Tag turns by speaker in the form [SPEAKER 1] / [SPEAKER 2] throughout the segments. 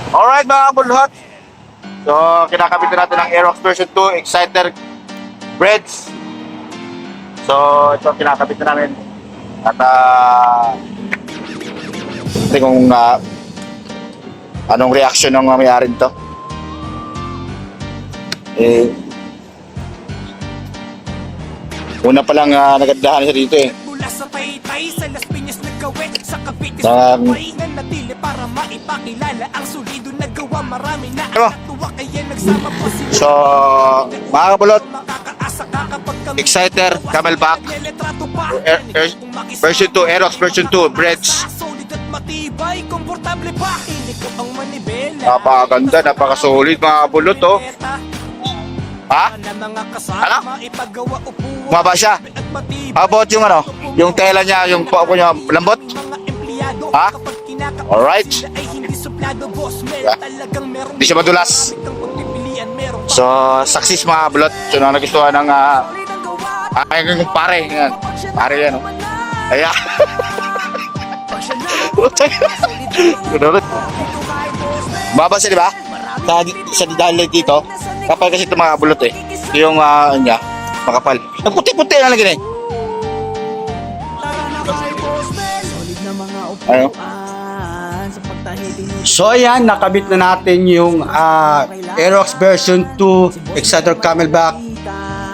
[SPEAKER 1] Alright mga kabulhot. So, kinakabit na natin ang Aerox version 2 Exciter Breads. So, ito kinakabit na namin. At, tingnan kung anong reaction ng may-ari nito. Una pa lang nagandahan siya dito eh.
[SPEAKER 2] Sa taytay sa Las Piñas nagkawit sa Cavite
[SPEAKER 1] Um,
[SPEAKER 2] na natili para maipakilala ang solido nagawa marami na
[SPEAKER 1] Ano?
[SPEAKER 2] natuwa kaya nagsama pa si
[SPEAKER 1] So, mga kabulot,
[SPEAKER 2] makakaasa ka kapag kami
[SPEAKER 1] Exciter Camelback
[SPEAKER 2] litrato pa
[SPEAKER 1] version 2 Aerox version 2 Breads.
[SPEAKER 2] solid at matibay komportable pa hindi ko ang manibela
[SPEAKER 1] Napakaganda, napakasolid mga kabulot oh. Ha?
[SPEAKER 2] mga kasama ipagawa upuan
[SPEAKER 1] Bumaba siya.
[SPEAKER 2] at matibay
[SPEAKER 1] How about yung ano? Yung tela niya, yung pako niya, lambot?
[SPEAKER 2] mga empleyado
[SPEAKER 1] Ha?
[SPEAKER 2] kapag kinakausap
[SPEAKER 1] Alright.
[SPEAKER 2] sila ay hindi suplado boss Mel
[SPEAKER 1] Yeah.
[SPEAKER 2] talagang merong
[SPEAKER 1] Di siya madulas.
[SPEAKER 2] Ang pagpipilian, merong
[SPEAKER 1] So, success mga bulot. So, na nagustuhan ng yung pare. Yan. Pare yan, oh. Ayan. Baba siya, di ba? Sa dahil dito. Kapal kasi ito mga bulot eh. Yung niya, makapal. Ang puti-puti na lang ganyan. Ano?
[SPEAKER 3] So ayan, nakabit na natin yung Aerox version 2 Exciter Camelback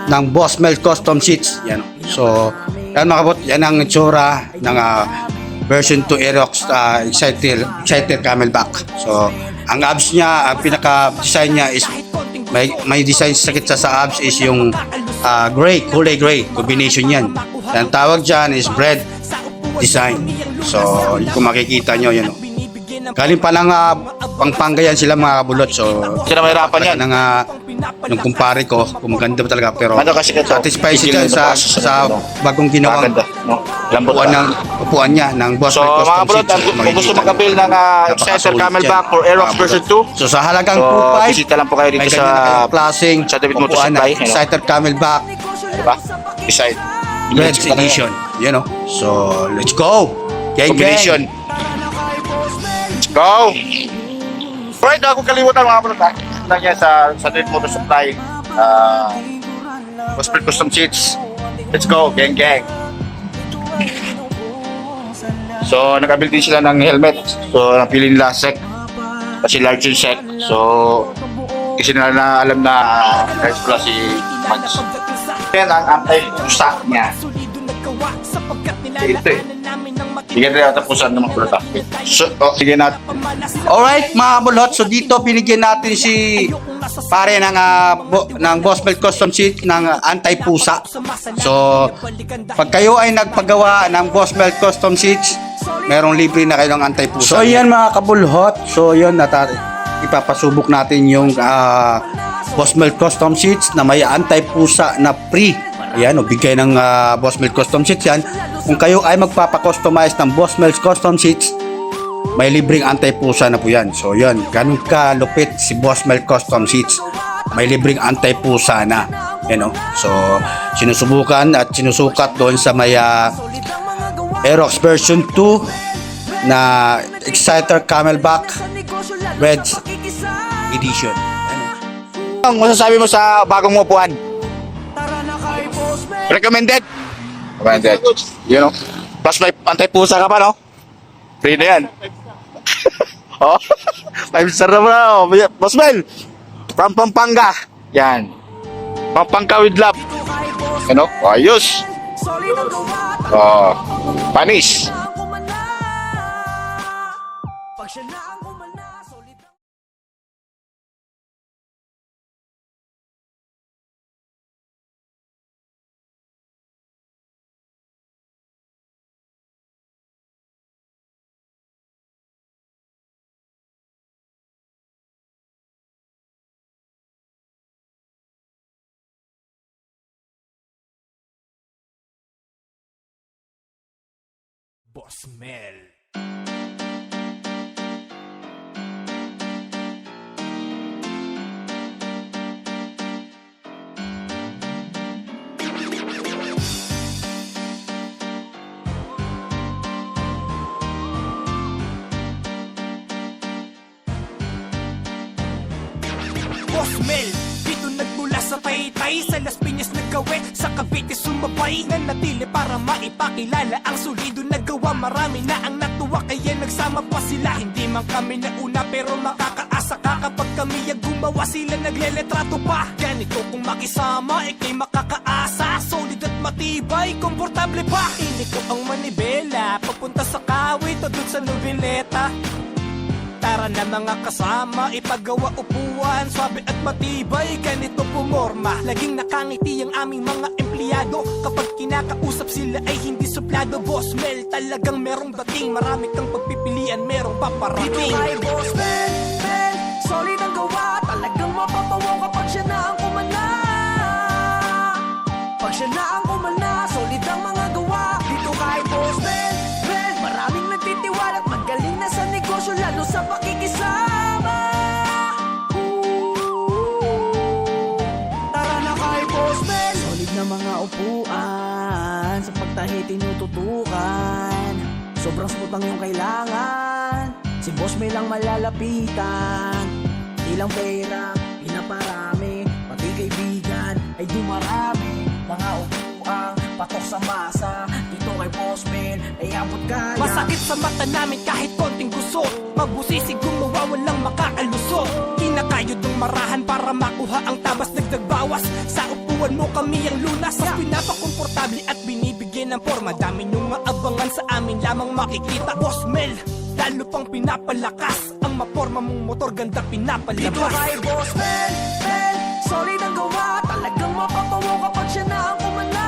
[SPEAKER 3] ng Boss Mel Custom Seats. Yan. So, yan makabot, yan ang itsura ng version 2 Aerox Exciter Camelback. So, ang abs niya, ang pinaka-design niya is may design sakit sa abs is yung gray, kulay gray, combination yan. Ang tawag dyan is bread design. So, kung makikita nyo, yun. Galing pa lang Pampanga yan sila mga kabulot. So,
[SPEAKER 1] Sila mahirapan yan.
[SPEAKER 3] ng yung kumpare ko, kumaganda pa talaga. Pero,
[SPEAKER 1] Ano kasi ito?
[SPEAKER 3] satisfied siya dyan sa bagong ginawang
[SPEAKER 1] Maganda. No? Lambot
[SPEAKER 3] upuan niya ng Boss
[SPEAKER 1] So,
[SPEAKER 3] Mel
[SPEAKER 1] mga
[SPEAKER 3] Custom
[SPEAKER 1] bulot,
[SPEAKER 3] Seats.
[SPEAKER 1] kung gusto mag-avail ng Exciter Camelback for Aerox version 2,
[SPEAKER 3] So, sa halagang
[SPEAKER 1] so,
[SPEAKER 3] 2.5,
[SPEAKER 1] bisita lang po kayo
[SPEAKER 3] may
[SPEAKER 1] dito
[SPEAKER 3] ganyan na
[SPEAKER 1] sa
[SPEAKER 3] kayong klaseng
[SPEAKER 1] sa David Motor
[SPEAKER 3] upuan na
[SPEAKER 1] Supply, you know?
[SPEAKER 3] Exciter Camelback
[SPEAKER 1] diba? Decide.
[SPEAKER 3] Breads Edition. You know? So, let's go! Gang,
[SPEAKER 1] Combination.
[SPEAKER 3] gang!
[SPEAKER 1] Let's go! Alright, ako kalimutan mga bulot ha. Lang yan sa David Motor Supply. Hospital Custom Seats. Let's go, gang gang. So, nakabil din sila ng helmet. So, napili nila sec. Kasi large yung sec. So, kasi nila na alam na guys pala si Max. Yan ang anti-pusa niya. Ito eh. Bigyan rin natin pusan ng mga bulot ha. So, sige natin.
[SPEAKER 3] Alright mga bulot, so dito binigyan natin si pare ng Boss Mel Custom Seat ng anti-pusa. So, pag kayo ay nagpagawa ng Boss Mel Custom Seats, merong libre na kayo ng anti-pusa. So, yan mga kabulhot. So, yun, ipapasubok natin yung Boss Mel Custom Seats na may anti-pusa na free. Yan, o bigay ng Boss Mel Custom Seats yan. Kung kayo ay magpapakustomize ng Boss Mel Custom Seats, may libreng anti-pusa na po yan. So yun, ganun ka lupit si Boss Mel Custom Seats. May libreng anti-pusa na. You know? So sinusubukan at sinusukat doon sa may Aerox version 2 na Exciter Camelback Breads Edition.
[SPEAKER 1] Ang masasabi mo sa bagong upuan? Recommended? Recommended. You know? Plus may anti-pusa ka pa, no? Free na yan. Oh, 5-star na mo na, oh. Boss Mel, from Pampanga. Yan. Pampanga with love. You know? Ayos. Oh, panis.
[SPEAKER 2] Boss Mel. Boss Mel. Dito nagmula sa Taytay, sa Las Piñas naggawi, sa Cavite sumabay, nanatili para maipakilala ang solido nagawa. Marami na ang natuwa kaya nagsama pa sila. Hindi man kami nauna pero makakaasa ka kapag kami ang gumawa, sila nagleletrato pa. Ganito kung makisama, ikay makakaasa, solid at matibay, komportable pa. Ini ko ang manibela, papunta sa Kawit o dun sa Noveleta. Tara na mga kasama, ipagawa upuan, swabe at matibay, ganito pumorma. Laging nakangiti ang aming mga empleyado, kapag kinakausap sila ay hindi suplado. Boss Mel, talagang merong dating, marami kang pagpipilian, merong paparating.
[SPEAKER 4] Dito kay Boss Mel, Mel, solid ang gawa, talagang mapapawa kapag siya na ang kumana. Pag siya na ang kumana, solid ang mga gawa. Dito kay Boss Mel, Mel, maraming nagtitiwala at magaling na sa negosyo, lalo sa pakikisama. Tara na kay Boss Mel. Solid na mga upuan, sa pagtahi tinututukan. Sobrang smooth ang iyong kailangan, si Boss Mel lang malalapitan. Ilang pera, pinaparami, pati kaibigan ay dumarami. Mga upuang patok sa masa, dito kay Boss Mel ay abot kaya.
[SPEAKER 2] Masakit sa mata namin kahit konting gusot, mabusisig gumawa walang makakalusot. Kinakayod ng marahan para makuha ang tabas, dagdag bawas sa upuan mo kami ang lunas. Mas pinapakomportable at binibigyan ng forma, dami niyong maabangan sa amin lamang makikita. Boss Mel, lalo pang pinapalakas ang maporma mong motor, ganda pinapalabas.
[SPEAKER 4] Dito kay Boss Mel, Mel, solid ang gawa, talagang mapapawa kapag siya na ang kumana.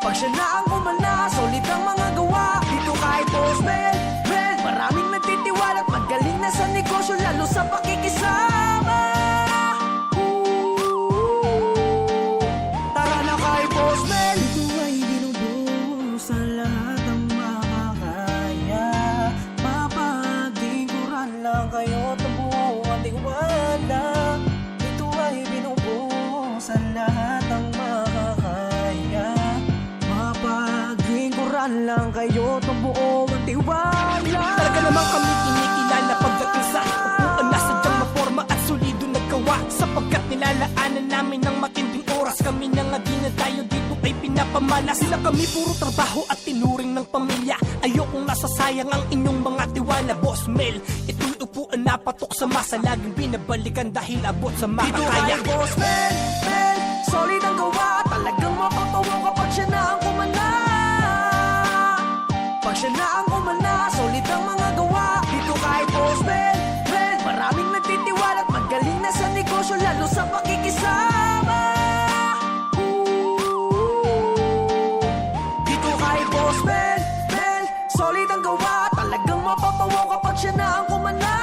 [SPEAKER 4] Pag siya na ang kumana, solid ang mga gawa. Dito kay Boss Mel, Mel, maraming nagtitiwala at magaling na sa negosyo, lalo sa pakikisama. Tara na kay Boss Mel. Ito ay binubuo sa lahat ng makakaya. Mapagdiguran lang kayo at buo ang tiwala. Ito ay binubuo sa lahat ng makakaya. Mapagdiguran lang kayo at buo ang tiwala.
[SPEAKER 2] Talaga naman kami kinikilala pagdating sa upuan na sadyang maporma at solido naggawa, sapagkat nilalaanan namin ng matinding oras. Kami na nga dinadayo dito ay pinapamala, sila kami puro trabaho at tinuring ng pamilya. Ayokong nasasayang ang inyong mga tiwala. Boss Mel, ito'y upuan na patok sa masa, laging binabalikan dahil abot sa
[SPEAKER 4] Dito
[SPEAKER 2] makakaya.
[SPEAKER 4] kay Boss Mel, Mel, solid ang gawa, talagang mapapawa kapag siya na ang kumana. Pag siya na ang kumana, solid ang mga gawa. Dito kay Boss Mel, Mel, maraming nagtitiwala at magaling na sa negosyo, lalo sa pakikisama. Dito kay Boss Mel, Mel, solid ang gawa, talagang mapapawa kapag siya na ang kumana.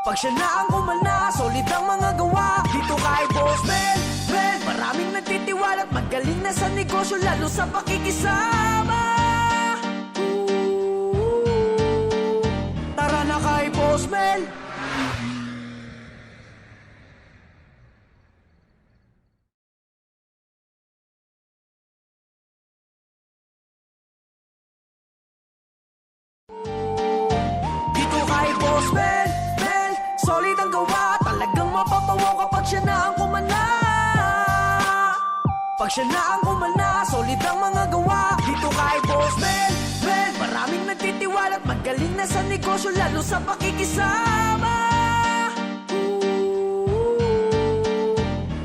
[SPEAKER 4] Pag siya na ang kumana, solid ang mga gawa. Dito kay Boss Mel, Mel, maraming nagtitiwala at magaling na sa negosyo, lalo sa pakikisama. Tara na kay Boss Mel. Dito kay Boss Mel, Mel, solid ang gawa, talagang mapapawa kapag siya na ang kumana. Pag siya na ang kumana, solid ang mga gawa. Dito kay Boss Mel, Mel, maraming nagtitiwala at magaling na sa negosyo, lalo sa pakikisama.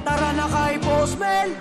[SPEAKER 4] Tara na kay Boss Mel.